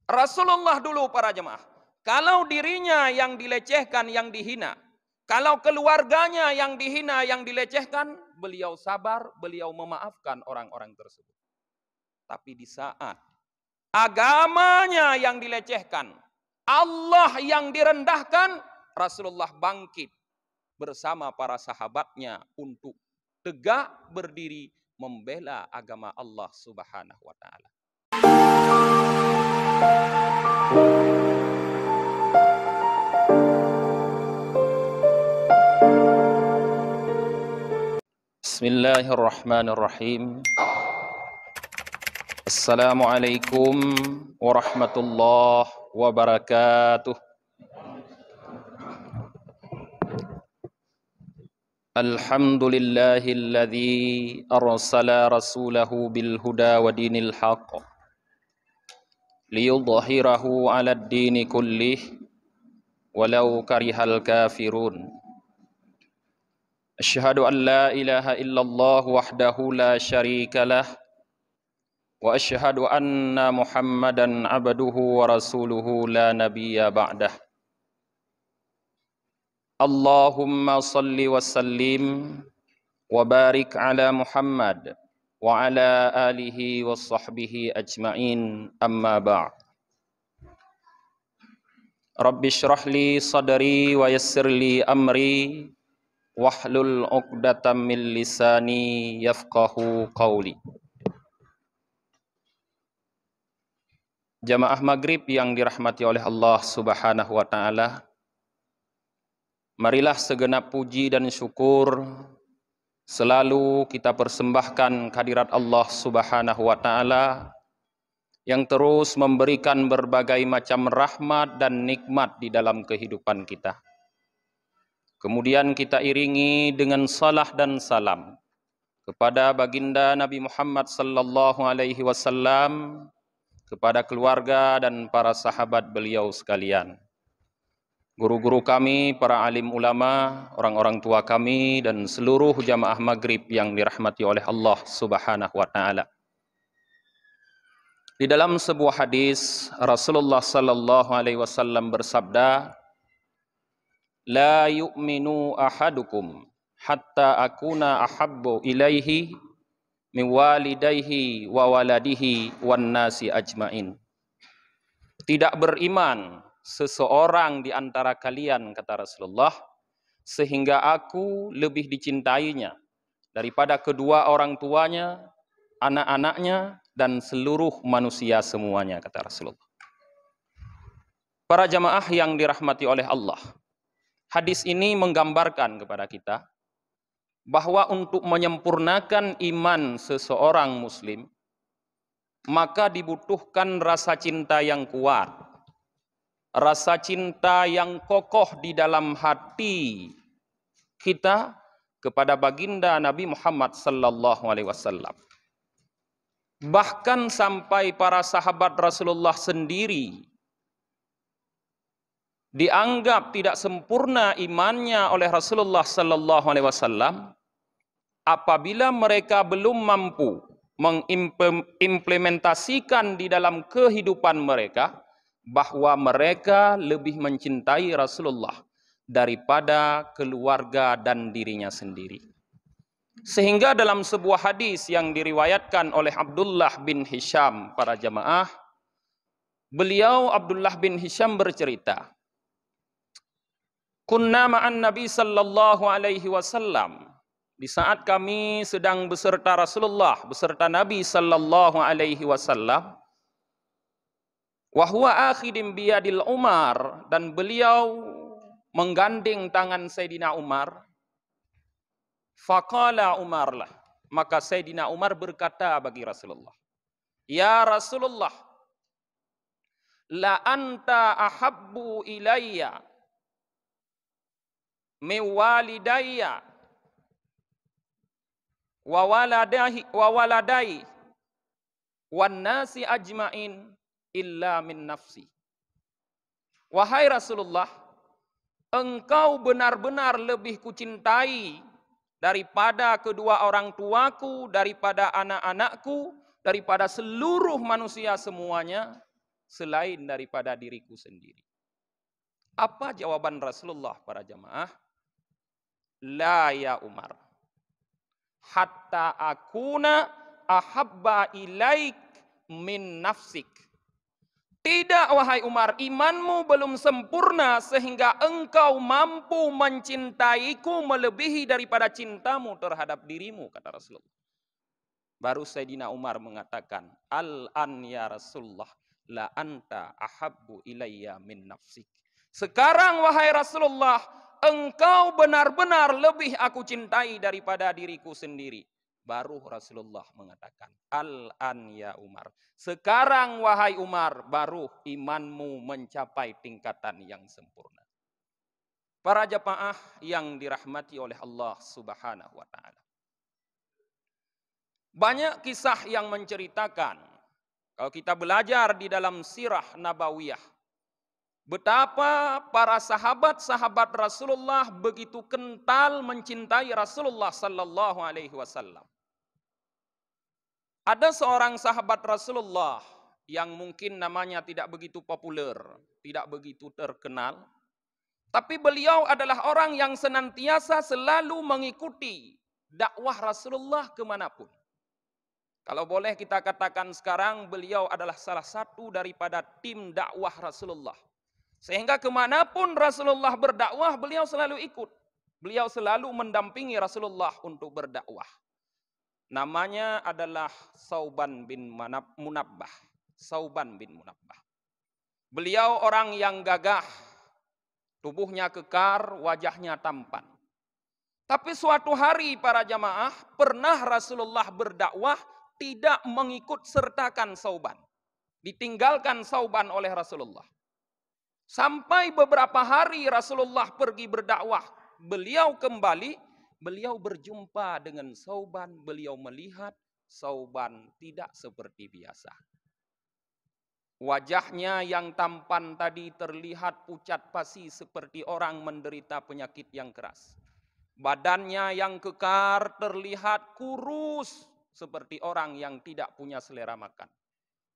Rasulullah dulu para jemaah, kalau dirinya yang dilecehkan, yang dihina, kalau keluarganya yang dihina, yang dilecehkan, beliau sabar, beliau memaafkan orang-orang tersebut. Tapi di saat agamanya yang dilecehkan, Allah yang direndahkan, Rasulullah bangkit bersama para sahabatnya untuk tegak berdiri membela agama Allah Subhanahu wa taala. Bismillahirrahmanirrahim. Assalamualaikum warahmatullahi wabarakatuh. Alhamdulillahilladzi arsala rasulahu bil huda wa dinil haqq liyudhhirahu 'alad dini kullih walau karihal kafirun. Asyhadu an la ilaha illallah wahdahu la syarikalah wa asyhadu anna Muhammadan abduhu wa rasuluhu la nabiyya ba'dah. Allahumma salli wa sallim wa barik ala Muhammad wa ala alihi wa sahbihi ajma'in, amma ba'd. Rabbi syrah li sadri wa yassir li amri wahlul 'uqdatam min lisani yafqahu qawli. Jamaah maghrib yang dirahmati oleh Allah Subhanahu wa taala, marilah segenap puji dan syukur selalu kita persembahkan kehadirat Allah Subhanahu wa taala yang terus memberikan berbagai macam rahmat dan nikmat di dalam kehidupan kita. Kemudian kita iringi dengan salah dan salam kepada baginda Nabi Muhammad sallallahu alaihi wasallam, kepada keluarga dan para sahabat beliau sekalian, guru-guru kami, para alim ulama, orang-orang tua kami, dan seluruh jamaah maghrib yang dirahmati oleh Allah Subhanahu wa ta'ala. Di dalam sebuah hadis, Rasulullah sallallahu alaihi wasallam bersabda, "La yu'minu ahadukum hatta akuna ahabbu ilaihi min walidayhi wa waladihi wan nasi ajmain." Tidak beriman seseorang di antara kalian, kata Rasulullah, sehingga aku lebih dicintainya daripada kedua orang tuanya, anak-anaknya, dan seluruh manusia semuanya, kata Rasulullah. Para jamaah yang dirahmati oleh Allah, hadis ini menggambarkan kepada kita bahwa untuk menyempurnakan iman seseorang muslim, maka dibutuhkan rasa cinta yang kuat, rasa cinta yang kokoh di dalam hati kita kepada baginda Nabi Muhammad sallallahu alaihi wasallam. Bahkan sampai para sahabat Rasulullah sendiri dianggap tidak sempurna imannya oleh Rasulullah sallallahu alaihi wasallam apabila mereka belum mampu mengimplementasikan di dalam kehidupan mereka bahwa mereka lebih mencintai Rasulullah daripada keluarga dan dirinya sendiri. Sehingga dalam sebuah hadis yang diriwayatkan oleh Abdullah bin Hisham, para jamaah, beliau Abdullah bin Hisham bercerita, "Kunna ma'an Nabi sallallahu alaihi wasallam." Di saat kami sedang beserta Rasulullah, beserta Nabi sallallahu alaihi wasallam, wa huwa akhidim biyadil Umar, dan beliau menggandeng tangan Sayyidina Umar. Faqala Umar lah, maka Sayyidina Umar berkata bagi Rasulullah, "Ya Rasulullah, la anta ahabbu ilayya min walidayya wa waladai wan nasi ajmain illa min nafsi." Wahai Rasulullah, engkau benar-benar lebih kucintai daripada kedua orang tuaku, daripada anak-anakku, daripada seluruh manusia semuanya, selain daripada diriku sendiri. Apa jawaban Rasulullah para jamaah? La ya Umar, hatta akuna ahabba ilaik min nafsik. Tidak wahai Umar, imanmu belum sempurna sehingga engkau mampu mencintaiku melebihi daripada cintamu terhadap dirimu, kata Rasulullah. Baru Sayyidina Umar mengatakan, al-an ya Rasulullah, la anta ahabbu ilayya min nafsik. Sekarang wahai Rasulullah, engkau benar-benar lebih aku cintai daripada diriku sendiri. Baru Rasulullah mengatakan, al-an ya Umar. Sekarang wahai Umar, baru imanmu mencapai tingkatan yang sempurna. Para jemaah yang dirahmati oleh Allah Subhanahu wa taala. Banyak kisah yang menceritakan, kalau kita belajar di dalam sirah nabawiyah, betapa para sahabat-sahabat Rasulullah begitu kental mencintai Rasulullah sallallahu alaihi wasallam. Ada seorang sahabat Rasulullah yang mungkin namanya tidak begitu populer, tidak begitu terkenal, tapi beliau adalah orang yang senantiasa selalu mengikuti dakwah Rasulullah kemanapun. Kalau boleh kita katakan sekarang, beliau adalah salah satu daripada tim dakwah Rasulullah. Sehingga kemanapun Rasulullah berdakwah, beliau selalu ikut. Beliau selalu mendampingi Rasulullah untuk berdakwah. Namanya adalah Sauban bin Munabbah. Sauban bin Munabbah. Beliau orang yang gagah, tubuhnya kekar, wajahnya tampan. Tapi suatu hari para jamaah, pernah Rasulullah berdakwah tidak mengikut sertakan Sauban. Ditinggalkan Sauban oleh Rasulullah. Sampai beberapa hari Rasulullah pergi berdakwah, beliau kembali, beliau berjumpa dengan Sauban, beliau melihat Sauban tidak seperti biasa. Wajahnya yang tampan tadi terlihat pucat pasi seperti orang menderita penyakit yang keras. Badannya yang kekar terlihat kurus seperti orang yang tidak punya selera makan.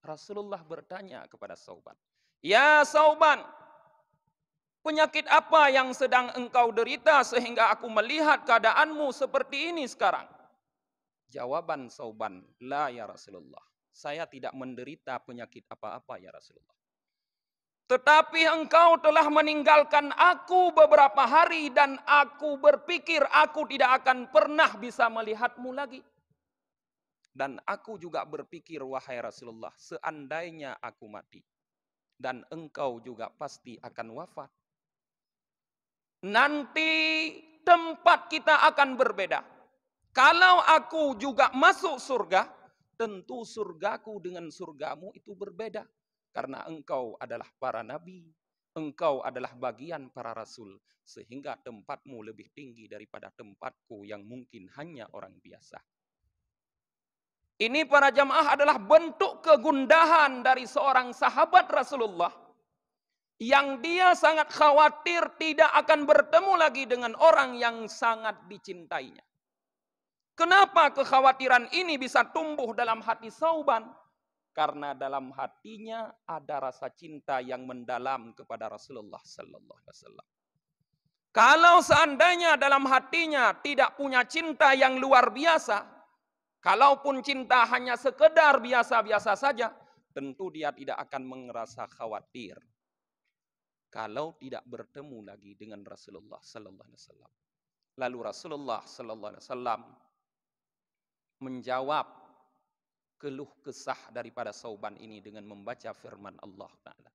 Rasulullah bertanya kepada Sauban, "Ya Sauban, penyakit apa yang sedang engkau derita sehingga aku melihat keadaanmu seperti ini sekarang?" Jawaban Sauban, "La ya Rasulullah, saya tidak menderita penyakit apa-apa ya Rasulullah. Tetapi engkau telah meninggalkan aku beberapa hari dan aku berpikir aku tidak akan pernah bisa melihatmu lagi. Dan aku juga berpikir wahai Rasulullah, seandainya aku mati dan engkau juga pasti akan wafat, nanti tempat kita akan berbeda. Kalau aku juga masuk surga, tentu surgaku dengan surgamu itu berbeda. Karena engkau adalah para nabi, engkau adalah bagian para rasul, sehingga tempatmu lebih tinggi daripada tempatku yang mungkin hanya orang biasa." Ini para jamaah adalah bentuk kegundahan dari seorang sahabat Rasulullah yang dia sangat khawatir tidak akan bertemu lagi dengan orang yang sangat dicintainya. Kenapa kekhawatiran ini bisa tumbuh dalam hati Sauban? Karena dalam hatinya ada rasa cinta yang mendalam kepada Rasulullah sallallahu alaihi wasallam. Kalau seandainya dalam hatinya tidak punya cinta yang luar biasa, kalaupun cinta hanya sekedar biasa-biasa saja, tentu dia tidak akan merasa khawatir kalau tidak bertemu lagi dengan Rasulullah sallallahu alaihi wasallam. Lalu Rasulullah sallallahu alaihi wasallam menjawab keluh kesah daripada Sauban ini dengan membaca firman Allah Ta'ala.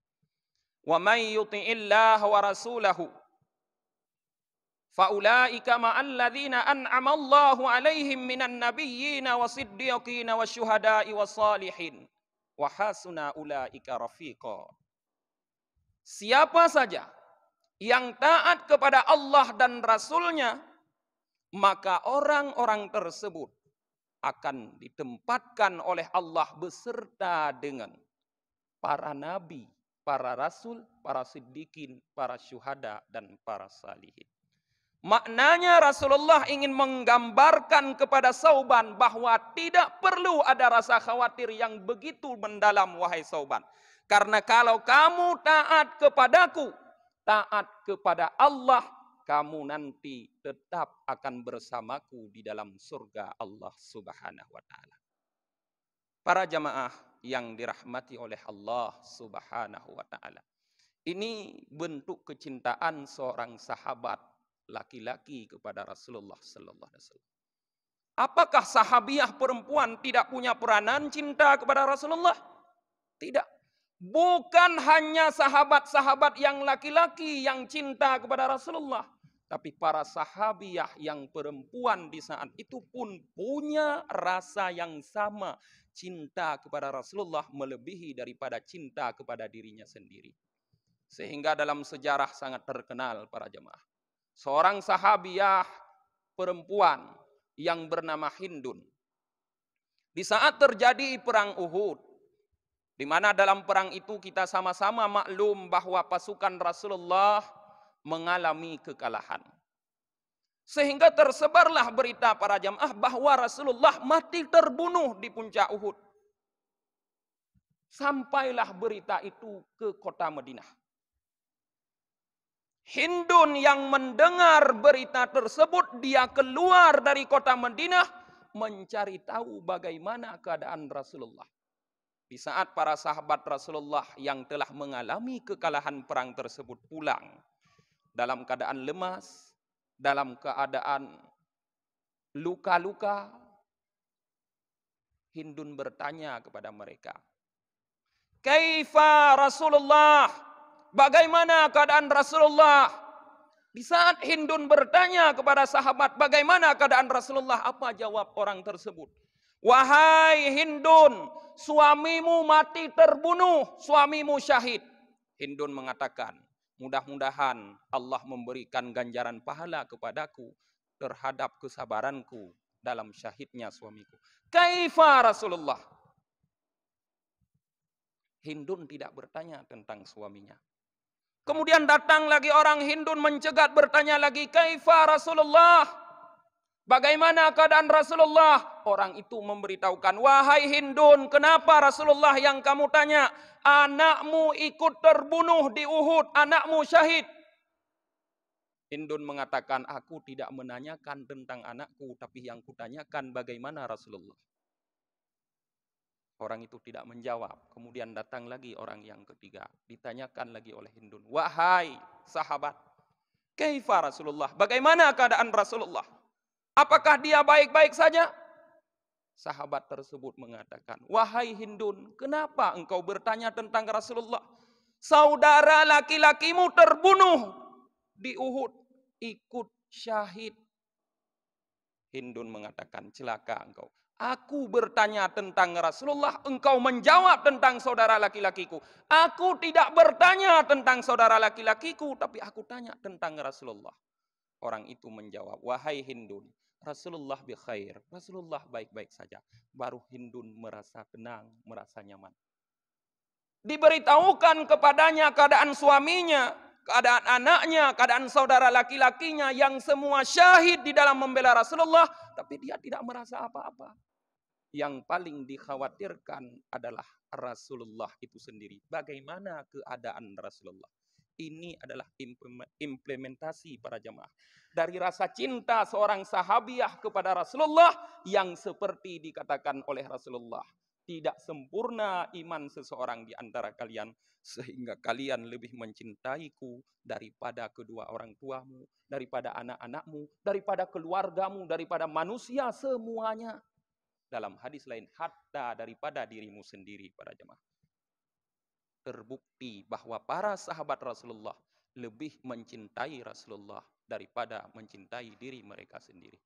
"Wa may yuti'illah wa rasulahu faulaika ma'al ladzina an'ama Allahu 'alaihim minan nabiyyin wasiddiqin wasyuhada'i wassalihin wa hasuna ulaika rafiqa." Siapa saja yang taat kepada Allah dan Rasulnya, maka orang-orang tersebut akan ditempatkan oleh Allah beserta dengan para nabi, para rasul, para siddiqin, para syuhada, dan para salihin. Maknanya Rasulullah ingin menggambarkan kepada Sauban bahwa tidak perlu perlu ada rasa khawatir yang begitu mendalam, wahai Sauban. Karena kalau kamu taat kepadaku, taat kepada Allah, kamu nanti tetap akan bersamaku di dalam surga Allah Subhanahu wa Ta'ala. Para jamaah yang dirahmati oleh Allah Subhanahu wa Ta'ala, ini bentuk kecintaan seorang sahabat laki-laki kepada Rasulullah sallallahu alaihi wasallam. Apakah sahabiah perempuan tidak punya peranan cinta kepada Rasulullah? Tidak. Bukan hanya sahabat-sahabat yang laki-laki yang cinta kepada Rasulullah, tapi para sahabiah yang perempuan di saat itu pun punya rasa yang sama, cinta kepada Rasulullah melebihi daripada cinta kepada dirinya sendiri. Sehingga dalam sejarah sangat terkenal para jemaah, seorang sahabiah perempuan yang bernama Hindun. Di saat terjadi perang Uhud, di mana dalam perang itu kita sama-sama maklum bahwa pasukan Rasulullah mengalami kekalahan. Sehingga tersebarlah berita para jamaah bahwa Rasulullah mati terbunuh di puncak Uhud. Sampailah berita itu ke kota Madinah. Hindun yang mendengar berita tersebut, dia keluar dari kota Madinah mencari tahu bagaimana keadaan Rasulullah. Di saat para sahabat Rasulullah yang telah mengalami kekalahan perang tersebut pulang dalam keadaan lemas, dalam keadaan luka-luka, Hindun bertanya kepada mereka, "Kaifa Rasulullah?" Bagaimana keadaan Rasulullah? Di saat Hindun bertanya kepada sahabat, bagaimana keadaan Rasulullah? Apa jawab orang tersebut? "Wahai Hindun, suamimu mati terbunuh, suamimu syahid." Hindun mengatakan, mudah-mudahan Allah memberikan ganjaran pahala kepadaku terhadap kesabaranku dalam syahidnya suamiku. Kaifa Rasulullah? Hindun tidak bertanya tentang suaminya. Kemudian datang lagi orang Hindun mencegat bertanya lagi, "Kaifa Rasulullah?" Bagaimana keadaan Rasulullah? Orang itu memberitahukan, "Wahai Hindun, kenapa Rasulullah yang kamu tanya? Anakmu ikut terbunuh di Uhud, anakmu syahid." Hindun mengatakan, "Aku tidak menanyakan tentang anakku, tapi yang kutanyakan bagaimana Rasulullah." Orang itu tidak menjawab. Kemudian datang lagi orang yang ketiga. Ditanyakan lagi oleh Hindun, "Wahai sahabat, kaifa Rasulullah? Bagaimana keadaan Rasulullah? Apakah dia baik-baik saja?" Sahabat tersebut mengatakan, "Wahai Hindun, kenapa engkau bertanya tentang Rasulullah? Saudara laki-lakimu terbunuh di Uhud, ikut syahid." Hindun mengatakan, "Celaka engkau. Aku bertanya tentang Rasulullah, engkau menjawab tentang saudara laki-lakiku. Aku tidak bertanya tentang saudara laki-lakiku, tapi aku tanya tentang Rasulullah." Orang itu menjawab, "Wahai Hindun, Rasulullah bi khair, Rasulullah baik-baik saja." Baru Hindun merasa tenang, merasa nyaman. Diberitahukan kepadanya keadaan suaminya, keadaan anaknya, keadaan saudara laki-lakinya yang semua syahid di dalam membela Rasulullah, tapi dia tidak merasa apa-apa. Yang paling dikhawatirkan adalah Rasulullah itu sendiri. Bagaimana keadaan Rasulullah? Ini adalah implementasi para jamaah dari rasa cinta seorang sahabiah kepada Rasulullah yang seperti dikatakan oleh Rasulullah, "Tidak sempurna iman seseorang di antara kalian sehingga kalian lebih mencintaiku daripada kedua orang tuamu, daripada anak-anakmu, daripada keluargamu, daripada manusia semuanya." Dalam hadis lain, hatta daripada dirimu sendiri para jemaah. Terbukti bahwa para sahabat Rasulullah lebih mencintai Rasulullah daripada mencintai diri mereka sendiri.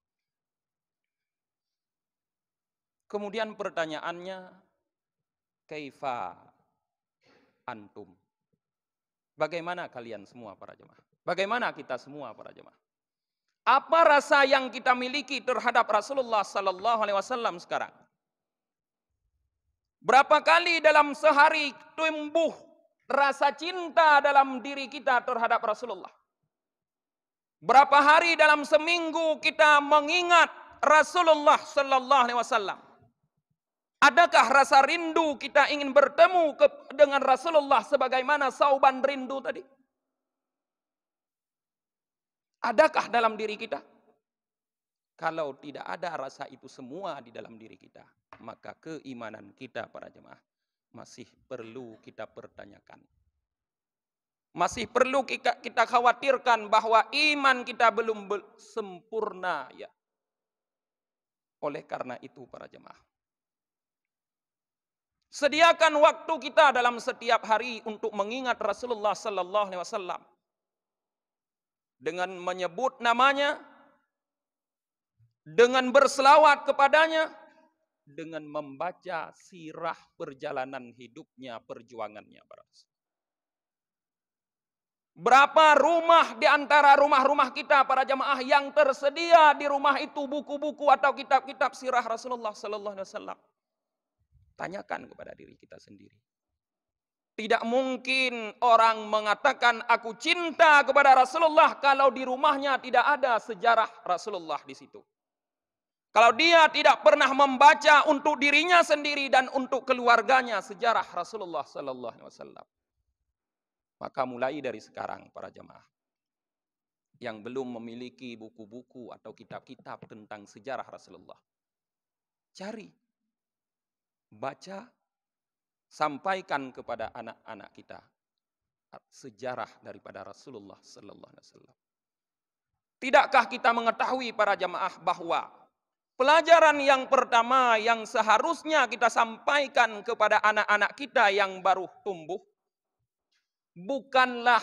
Kemudian pertanyaannya, kaifa antum? Bagaimana kalian semua para jemaah? Bagaimana kita semua para jemaah? Apa rasa yang kita miliki terhadap Rasulullah sallallahu alaihi wasallam sekarang? Berapa kali dalam sehari tumbuh rasa cinta dalam diri kita terhadap Rasulullah? Berapa hari dalam seminggu kita mengingat Rasulullah sallallahu alaihi wasallam? Adakah rasa rindu kita ingin bertemu dengan Rasulullah sebagaimana Sauban rindu tadi? Adakah dalam diri kita? Kalau tidak ada rasa itu semua di dalam diri kita, maka keimanan kita para jemaah masih perlu kita pertanyakan. Masih perlu kita khawatirkan bahwa iman kita belum sempurna ya. Oleh karena itu para jemaah, sediakan waktu kita dalam setiap hari untuk mengingat Rasulullah sallallahu alaihi wasallam dengan menyebut namanya, dengan berselawat kepadanya, dengan membaca sirah perjalanan hidupnya, perjuangannya. Berapa rumah di antara rumah-rumah kita para jamaah yang tersedia di rumah itu buku-buku atau kitab-kitab sirah Rasulullah sallallahu alaihi wasallam? Tanyakan kepada diri kita sendiri. Tidak mungkin orang mengatakan aku cinta kepada Rasulullah kalau di rumahnya tidak ada sejarah Rasulullah di situ. Kalau dia tidak pernah membaca untuk dirinya sendiri dan untuk keluarganya sejarah Rasulullah sallallahu alaihi wasallam. Maka mulai dari sekarang para jemaah yang belum memiliki buku-buku atau kitab-kitab tentang sejarah Rasulullah, cari, baca, sampaikan kepada anak-anak kita sejarah daripada Rasulullah sallallahu alaihi wasallam. Tidakkah kita mengetahui para jemaah bahwa pelajaran yang pertama yang seharusnya kita sampaikan kepada anak-anak kita yang baru tumbuh bukanlah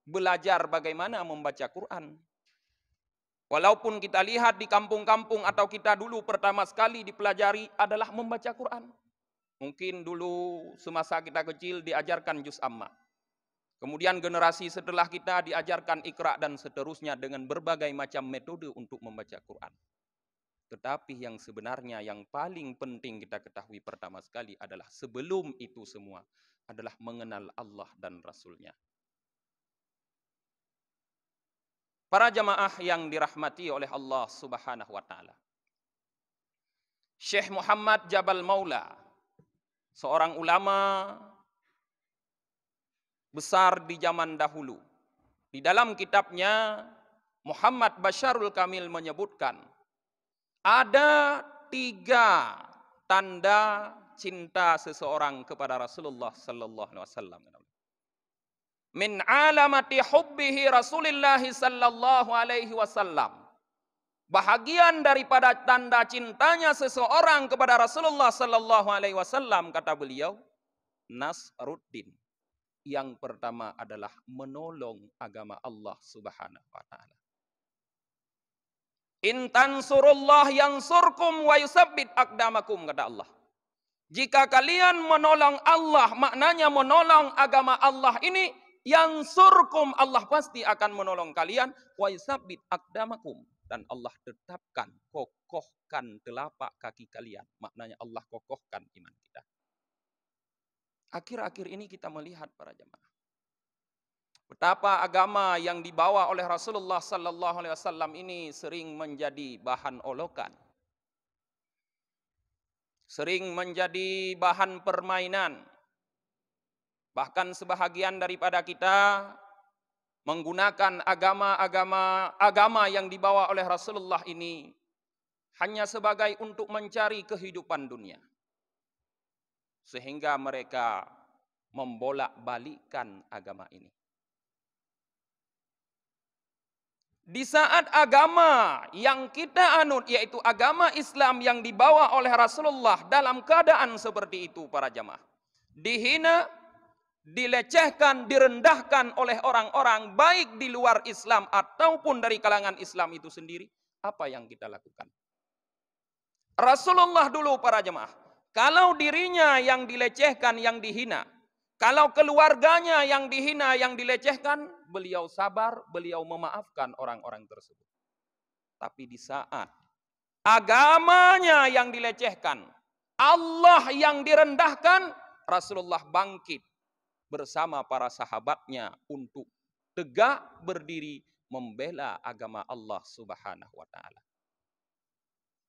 belajar bagaimana membaca Quran. Walaupun kita lihat di kampung-kampung atau kita dulu pertama sekali dipelajari adalah membaca Quran. Mungkin dulu semasa kita kecil diajarkan juz amma. Kemudian generasi setelah kita diajarkan Iqra dan seterusnya dengan berbagai macam metode untuk membaca Quran. Tetapi yang sebenarnya yang paling penting kita ketahui pertama sekali adalah sebelum itu semua adalah mengenal Allah dan Rasulnya. Para jamaah yang dirahmati oleh Allah Subhanahu wa taala. Syekh Muhammad Jabal Maula, seorang ulama besar di zaman dahulu. Di dalam kitabnya Muhammad Basyarul Kamil menyebutkan ada 3 tanda cinta seseorang kepada Rasulullah sallallahu alaihi wasallam. Min alamati hubbihi Rasulillah sallallahu alaihi wasallam. Bahagian daripada tanda cintanya seseorang kepada Rasulullah sallallahu alaihi wasallam, kata beliau, Nasruddin. Yang pertama adalah menolong agama Allah Subhanahu wa taala. In tansurullah yansurkum wa yusabbit aqdamakum, kata Allah. Jika kalian menolong Allah, maknanya menolong agama Allah ini, yansurkum, Allah pasti akan menolong kalian, wa yusabbit aqdamakum, dan Allah tetapkan, kokohkan telapak kaki kalian. Maknanya Allah kokohkan iman kita. Akhir-akhir ini kita melihat para jemaah betapa agama yang dibawa oleh Rasulullah sallallahu alaihi wasallam ini sering menjadi bahan olokan. Sering menjadi bahan permainan. Bahkan sebahagian daripada kita menggunakan agama yang dibawa oleh Rasulullah ini hanya sebagai untuk mencari kehidupan dunia. Sehingga mereka membolak-balikkan agama ini. Di saat agama yang kita anut, yaitu agama Islam yang dibawa oleh Rasulullah dalam keadaan seperti itu para jamaah, dihina, dilecehkan, direndahkan oleh orang-orang baik di luar Islam ataupun dari kalangan Islam itu sendiri, apa yang kita lakukan? Rasulullah dulu para jemaah, kalau dirinya yang dilecehkan, yang dihina, kalau keluarganya yang dihina, yang dilecehkan, beliau sabar, beliau memaafkan orang-orang tersebut. Tapi di saat agamanya yang dilecehkan, Allah yang direndahkan, Rasulullah bangkit bersama para sahabatnya untuk tegak berdiri membela agama Allah Subhanahu wa taala.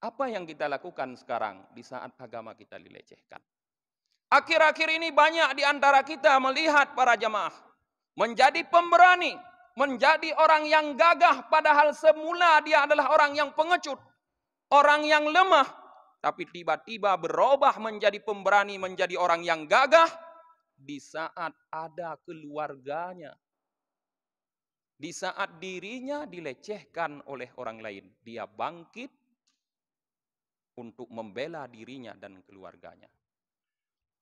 Apa yang kita lakukan sekarang di saat agama kita dilecehkan? Akhir-akhir ini banyak di antara kita melihat para jamaah menjadi pemberani, menjadi orang yang gagah, padahal semula dia adalah orang yang pengecut, orang yang lemah, tapi tiba-tiba berubah menjadi pemberani, menjadi orang yang gagah di saat ada keluarganya. Di saat dirinya dilecehkan oleh orang lain, dia bangkit untuk membela dirinya dan keluarganya.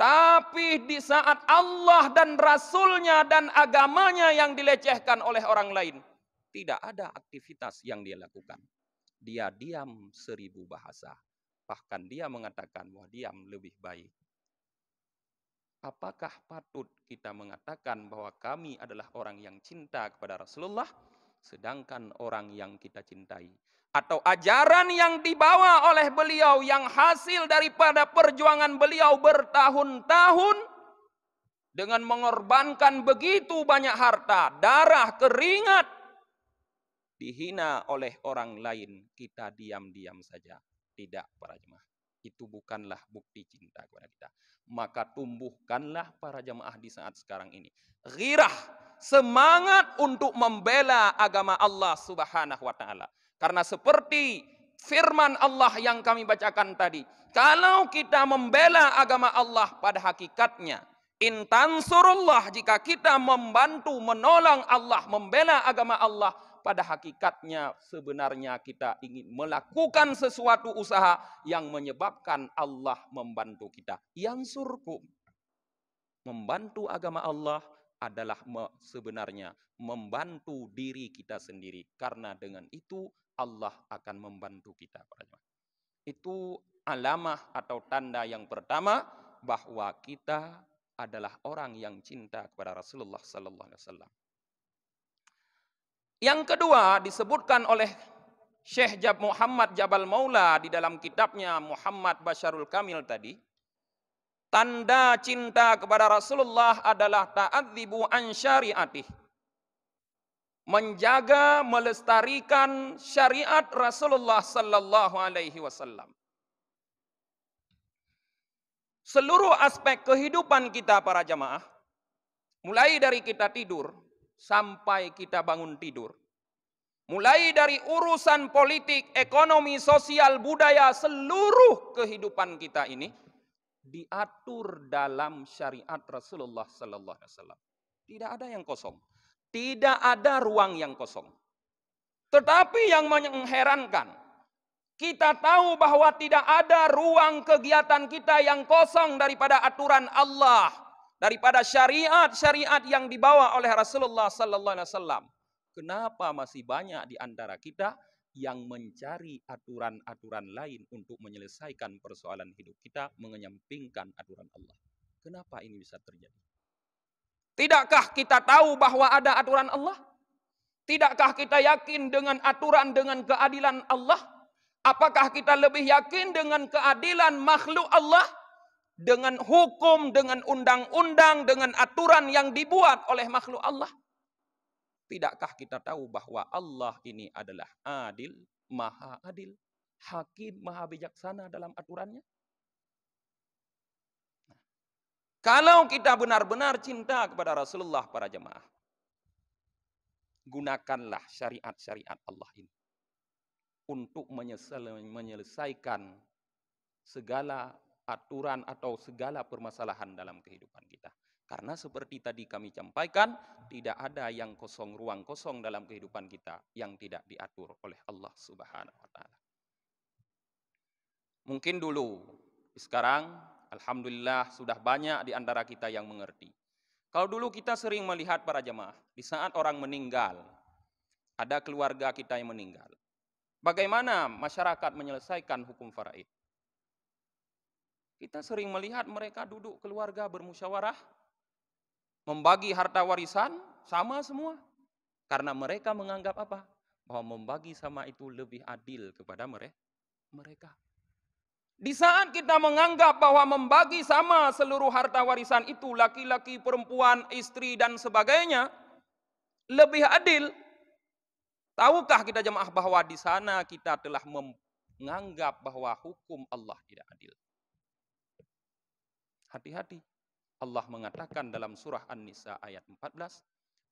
Tapi di saat Allah dan Rasulnya dan agamanya yang dilecehkan oleh orang lain, tidak ada aktivitas yang dia lakukan. Dia diam 1000 bahasa. Bahkan dia mengatakan bahwa diam lebih baik. Apakah patut kita mengatakan bahwa kami adalah orang yang cinta kepada Rasulullah, sedangkan orang yang kita cintai, atau ajaran yang dibawa oleh beliau yang hasil daripada perjuangan beliau bertahun-tahun dengan mengorbankan begitu banyak harta, darah, keringat, dihina oleh orang lain, kita diam-diam saja? Tidak, para jemaah. Itu bukanlah bukti cinta kepada kita. Maka tumbuhkanlah para jemaah di saat sekarang ini ghirah, semangat untuk membela agama Allah Subhanahu wa taala. Karena seperti firman Allah yang kami bacakan tadi, kalau kita membela agama Allah pada hakikatnya, in tansurullah, jika kita membantu, menolong Allah, membela agama Allah, pada hakikatnya sebenarnya kita ingin melakukan sesuatu usaha yang menyebabkan Allah membantu kita. Yansurkum, membantu agama Allah adalah sebenarnya membantu diri kita sendiri. Karena dengan itu Allah akan membantu kita. Itu alamah atau tanda yang pertama bahwa kita adalah orang yang cinta kepada Rasulullah sallallahu alaihi wasallam. Yang kedua disebutkan oleh Syekh Muhammad Jabal Maula di dalam kitabnya Muhammad Basyarul Kamil tadi, tanda cinta kepada Rasulullah adalah ta'adzibu an syariatih, menjaga, melestarikan syariat Rasulullah sallallahu alaihi wasallam. Seluruh aspek kehidupan kita para jamaah, mulai dari kita tidur sampai kita bangun tidur, mulai dari urusan politik, ekonomi, sosial, budaya, seluruh kehidupan kita ini diatur dalam syariat Rasulullah sallallahu alaihi wasallam. Tidak ada yang kosong. Tidak ada ruang yang kosong. Tetapi yang mengherankan, kita tahu bahwa tidak ada ruang kegiatan kita yang kosong daripada aturan Allah, daripada syariat-syariat yang dibawa oleh Rasulullah sallallahu alaihi wasallam. Kenapa masih banyak di antara kita yang mencari aturan-aturan lain untuk menyelesaikan persoalan hidup kita, menyampingkan aturan Allah? Kenapa ini bisa terjadi? Tidakkah kita tahu bahwa ada aturan Allah? Tidakkah kita yakin dengan aturan, dengan keadilan Allah? Apakah kita lebih yakin dengan keadilan makhluk Allah? Dengan hukum, dengan undang-undang, dengan aturan yang dibuat oleh makhluk Allah? Tidakkah kita tahu bahwa Allah ini adalah adil, maha adil, hakim, maha bijaksana dalam aturannya? Kalau kita benar-benar cinta kepada Rasulullah para jemaah, gunakanlah syariat-syariat Allah ini untuk menyelesaikan segala aturan atau segala permasalahan dalam kehidupan kita. Karena seperti tadi kami sampaikan, tidak ada yang kosong, ruang kosong dalam kehidupan kita yang tidak diatur oleh Allah Subhanahu wa taala. Mungkin dulu, sekarang alhamdulillah sudah banyak di antara kita yang mengerti. Kalau dulu kita sering melihat para jemaah, di saat orang meninggal, ada keluarga kita yang meninggal, bagaimana masyarakat menyelesaikan hukum faraid? Kita sering melihat mereka duduk keluarga bermusyawarah, membagi harta warisan sama semua. Karena mereka menganggap apa? Bahwa membagi sama itu lebih adil kepada mereka. Di saat kita menganggap bahwa membagi sama seluruh harta warisan itu, laki-laki, perempuan, istri, dan sebagainya, lebih adil, tahukah kita jemaah bahwa di sana kita telah menganggap bahwa hukum Allah tidak adil. Hati-hati. Allah mengatakan dalam surah An-Nisa ayat 14,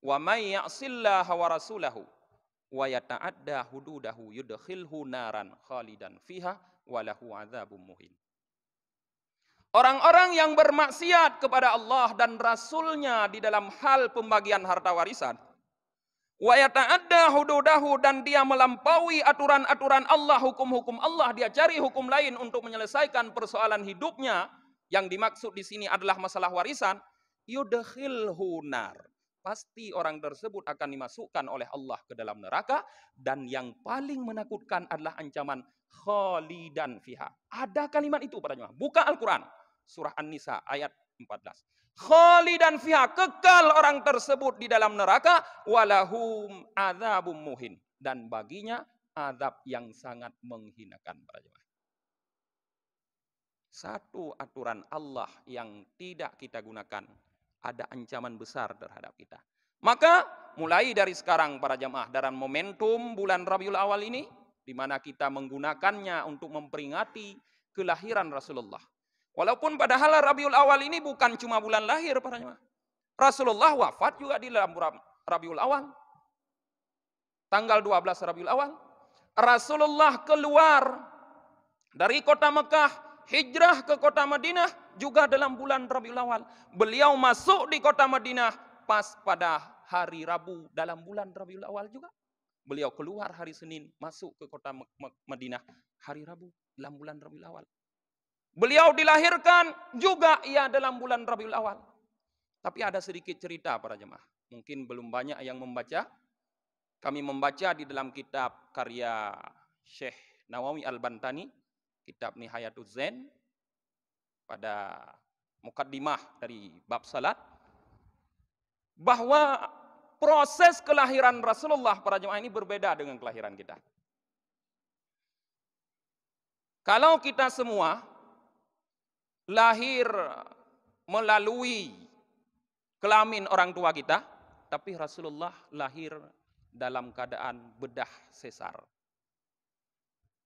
"Wa may ya'sillaha wa rasulahu wa yata'adda hududahu yudkhilhu naran khalidan fiha wa lahu 'adzabun muhin." Orang-orang yang bermaksiat kepada Allah dan Rasulnya di dalam hal pembagian harta warisan, wa yata'adda hududahu, dan dia melampaui aturan-aturan Allah, hukum-hukum Allah, dia cari hukum lain untuk menyelesaikan persoalan hidupnya, yang dimaksud di sini adalah masalah warisan, yudkhilhu nar. Pasti orang tersebut akan dimasukkan oleh Allah ke dalam neraka, dan yang paling menakutkan adalah ancaman khalidan fiha. Ada kalimat itu para jemaah. Buka Al-Quran. Surah An-Nisa ayat 14. Khalidan fiha, kekal orang tersebut di dalam neraka, walahum adzabum muhin, dan baginya azab yang sangat menghinakan para jemaah. Satu aturan Allah yang tidak kita gunakan, ada ancaman besar terhadap kita. Maka mulai dari sekarang para jemaah, dalam momentum bulan Rabiul Awal ini, di mana kita menggunakannya untuk memperingati kelahiran Rasulullah. Walaupun padahal Rabiul Awal ini bukan cuma bulan lahir para jemaah. Rasulullah wafat juga di dalam Rabiul Awal. Tanggal 12 Rabiul Awal. Rasulullah keluar dari kota Mekah, hijrah ke kota Madinah juga dalam bulan Rabiul Awal. Beliau masuk di kota Madinah pas pada hari Rabu dalam bulan Rabiul Awal juga. Beliau keluar hari Senin, masuk ke kota Madinah hari Rabu dalam bulan Rabiul Awal. Beliau dilahirkan juga dalam bulan Rabiul Awal. Tapi ada sedikit cerita para jemaah. Mungkin belum banyak yang membaca. Kami membaca di dalam kitab karya Syekh Nawawi Al-Bantani, kitab Nihayatul Zain, pada mukaddimah dari bab salat, bahwa proses kelahiran Rasulullah para jemaah ini berbeda dengan kelahiran kita. Kalau kita semua lahir melalui kelamin orang tua kita, tapi Rasulullah lahir dalam keadaan bedah sesar.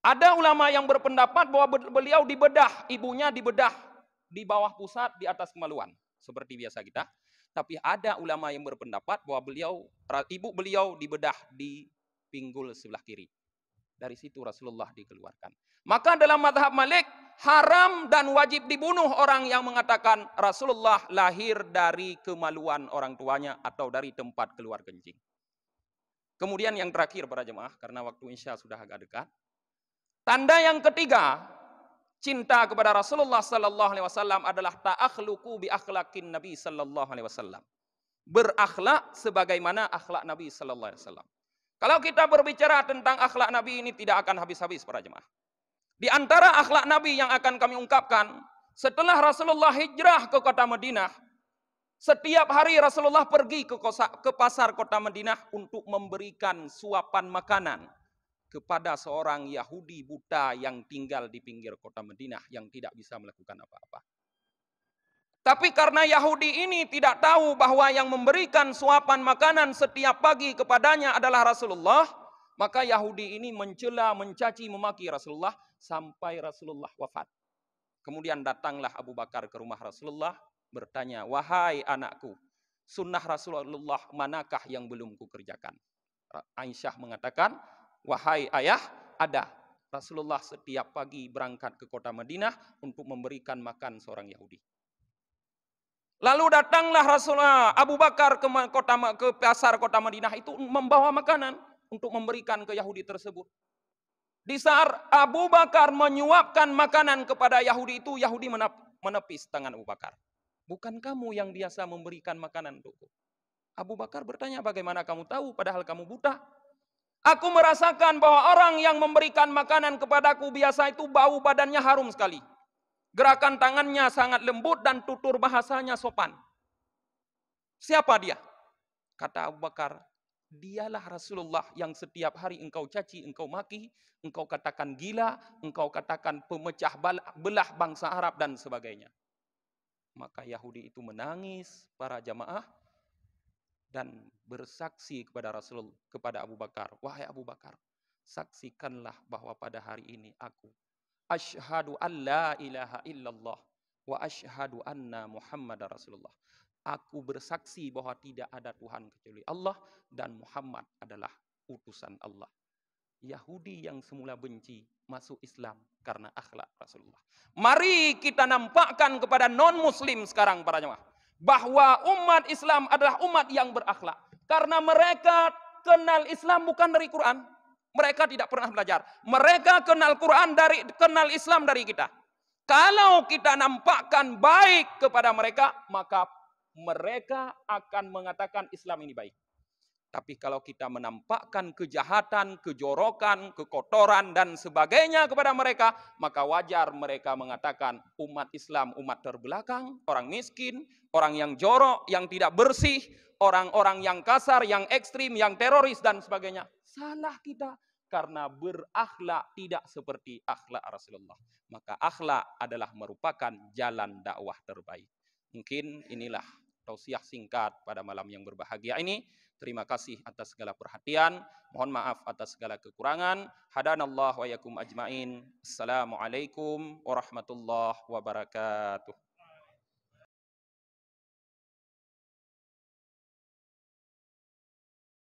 Ada ulama yang berpendapat bahwa beliau dibedah, ibunya dibedah di bawah pusat, di atas kemaluan, seperti biasa kita. Tapi ada ulama yang berpendapat bahwa ibu beliau dibedah di pinggul sebelah kiri. Dari situ Rasulullah dikeluarkan. Maka dalam mazhab Malik, haram dan wajib dibunuh orang yang mengatakan Rasulullah lahir dari kemaluan orang tuanya atau dari tempat keluar kencing. Kemudian yang terakhir para jemaah, karena waktu Isya sudah agak dekat. Tanda yang ketiga, cinta kepada Rasulullah sallallahu alaihi wasallam adalah ta'akhluqu bi akhlaqin Nabi sallallahu alaihi wasallam. Berakhlak sebagaimana akhlak Nabi sallallahu alaihi wasallam. Kalau kita berbicara tentang akhlak Nabi ini tidak akan habis-habis para jemaah. Di antara akhlak Nabi yang akan kami ungkapkan, setelah Rasulullah hijrah ke kota Madinah, setiap hari Rasulullah pergi ke pasar kota Madinah untuk memberikan suapan makanan kepada seorang Yahudi buta yang tinggal di pinggir kota Madinah yang tidak bisa melakukan apa-apa. Tapi karena Yahudi ini tidak tahu bahwa yang memberikan suapan makanan setiap pagi kepadanya adalah Rasulullah, maka Yahudi ini mencela, mencaci, memaki Rasulullah sampai Rasulullah wafat. Kemudian datanglah Abu Bakar ke rumah Rasulullah bertanya, "Wahai anakku, sunnah Rasulullah manakah yang belum kukerjakan?" Aisyah mengatakan, "Wahai ayah, ada. Rasulullah setiap pagi berangkat ke kota Madinah untuk memberikan makan seorang Yahudi." Lalu datanglah Rasulullah Abu Bakar ke pasar kota Madinah itu membawa makanan untuk memberikan ke Yahudi tersebut. Di saat Abu Bakar menyuapkan makanan kepada Yahudi itu, Yahudi menepis tangan Abu Bakar. "Bukan kamu yang biasa memberikan makanan untukku." Abu Bakar bertanya, "Bagaimana kamu tahu padahal kamu buta?" "Aku merasakan bahwa orang yang memberikan makanan kepadaku biasa itu bau badannya harum sekali. Gerakan tangannya sangat lembut dan tutur bahasanya sopan." "Siapa dia?" Kata Abu Bakar, "Dialah Rasulullah yang setiap hari engkau caci, engkau maki, engkau katakan gila, engkau katakan pemecah belah bangsa Arab dan sebagainya." Maka Yahudi itu menangis para jamaah dan bersaksi kepada Abu Bakar, "Wahai Abu Bakar, saksikanlah bahwa pada hari ini aku asyhadu an la ilaha illallah wa asyhadu anna Muhammadar Rasulullah. Aku bersaksi bahwa tidak ada Tuhan kecuali Allah dan Muhammad adalah utusan Allah. Yahudi yang semula benci masuk Islam karena akhlak Rasulullah. Mari kita nampakkan kepada non-muslim sekarang para jemaah bahwa umat Islam adalah umat yang berakhlak. Karena mereka kenal Islam bukan dari Quran. Mereka tidak pernah belajar. Mereka kenal Islam dari kita. Kalau kita nampakkan baik kepada mereka, maka mereka akan mengatakan Islam ini baik. Tapi kalau kita menampakkan kejahatan, kejorokan, kekotoran, dan sebagainya kepada mereka, maka wajar mereka mengatakan umat Islam umat terbelakang, orang miskin, orang yang jorok, yang tidak bersih, orang-orang yang kasar, yang ekstrim, yang teroris, dan sebagainya. Salah kita karena berakhlak tidak seperti akhlak Rasulullah. Maka akhlak adalah merupakan jalan dakwah terbaik. Mungkin inilah tausiah singkat pada malam yang berbahagia ini. Terima kasih atas segala perhatian. Mohon maaf atas segala kekurangan. Hadanallah wa yakum ajmain. Assalamualaikum warahmatullahi wabarakatuh.